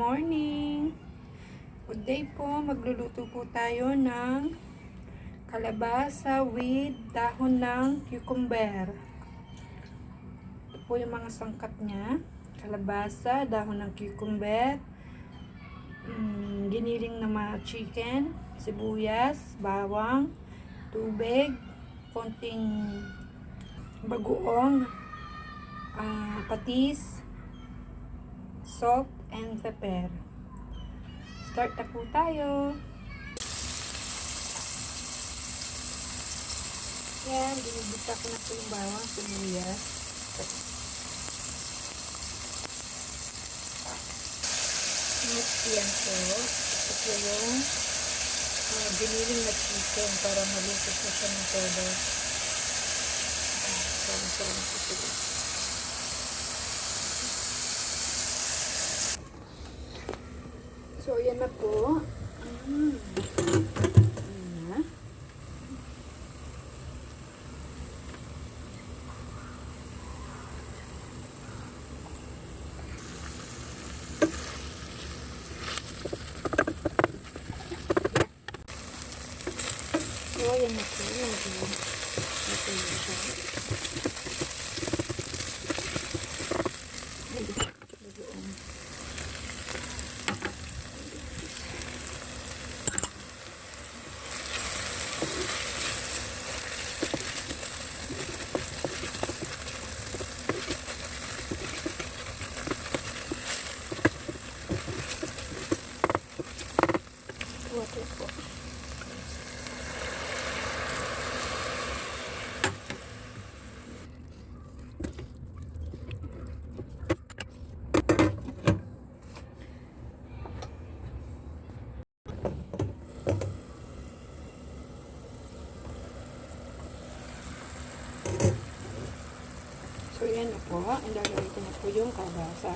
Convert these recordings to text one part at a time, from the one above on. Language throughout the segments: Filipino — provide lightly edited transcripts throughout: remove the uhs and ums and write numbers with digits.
morning! Good day po, magluluto po tayo ng kalabasa with dahon ng cucumber. Ito po yung mga sangkap niya. Kalabasa, dahon ng cucumber, giniling na mga chicken, sibuyas, bawang, tubig, konting bagoong, patis, salt, and pepper. Start na po tayo. Yan, binibita ko na po yung bawang, sibuyas. Mix yan po. Ito po yung giniling na chicken para maluto po siya ng todo. Sarang-sarang po sila. So, yan na po. So, yan na po. Ito yung siya. Water po. So, yan na po. Ilalagay ko na po yung kalabasa.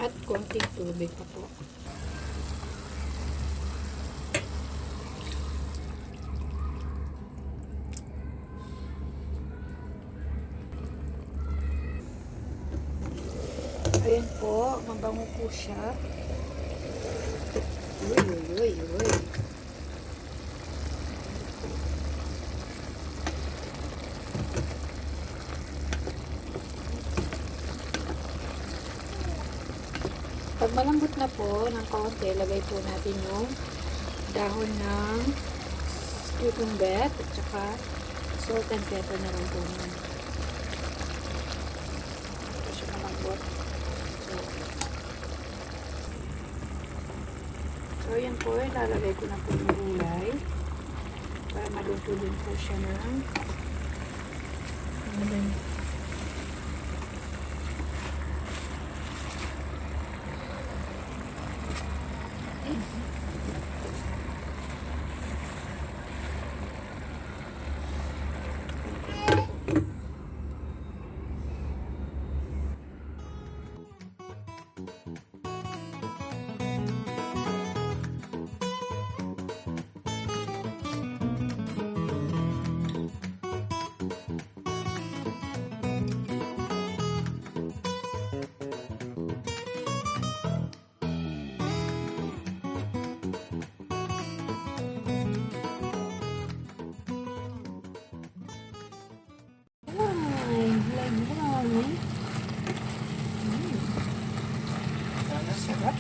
At konting tubig pa po. Ayan po, mabango po siya. Uy. Pag malambot na po ng kaunti, lagay po natin yung dahon ng cucumber at saka salt and pepper na lang po naman. Ito siya malambot. So yan po, lalagay ko na po yung gulay para maluto din po siya ng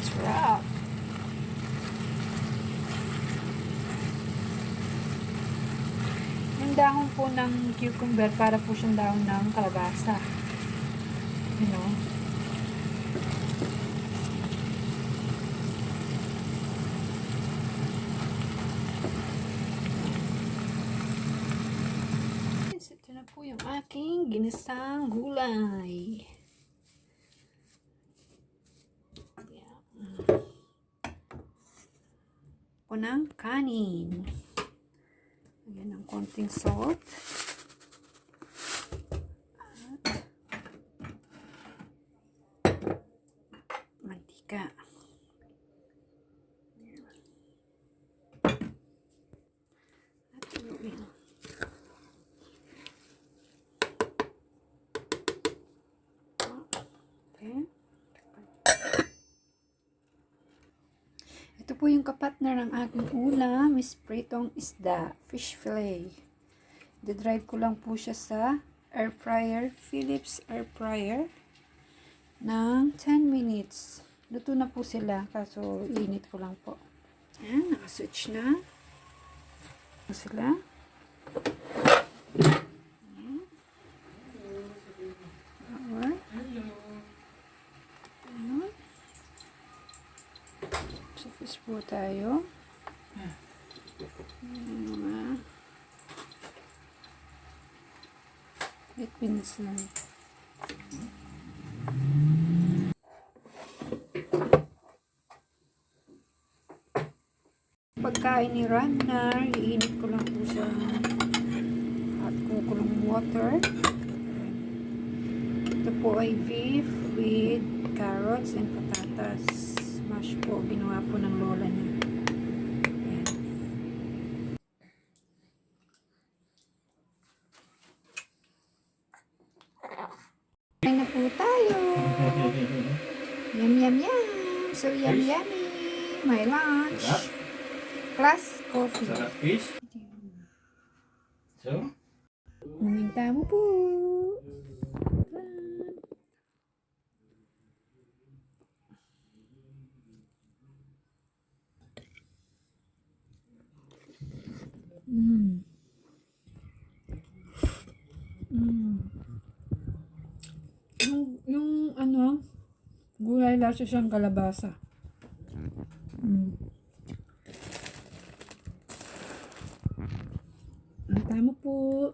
sarap. Yung dahon po ng cucumber para po siyang dahon ng kalabasa. You know? Ito na na po yung aking ginisang gulay. Po ng kanin. Lagyan ng konting salt. Mantika. At haluin. Okay. Ito po yung kapatner ng aking ulam, is pritong isda, fish fillet. Didrive ko lang po siya sa air fryer, Philips air fryer, ng 10 minutes. Luto na po sila, kaso init ko lang po. Ayan, nakaswitch na. Ito sila. Ayan. Alright. Ayan. So, fish po tayo. Ayan mga 8 minutes lang. Pagkain ni Ragnar, iinit ko lang po sa at kukulong water. Ito po ay beef with carrots and patatas. Mash po, ginawa po ng lola niya. Ayan. Kain na po tayo. Yum, yum, yum. So, yum, yummy. My lunch. Plus coffee. Sarap fish. So? Uminta mo po. Mm. Mm. Yung ano, gulay lasa siyang kalabasa. Mm. Tama po.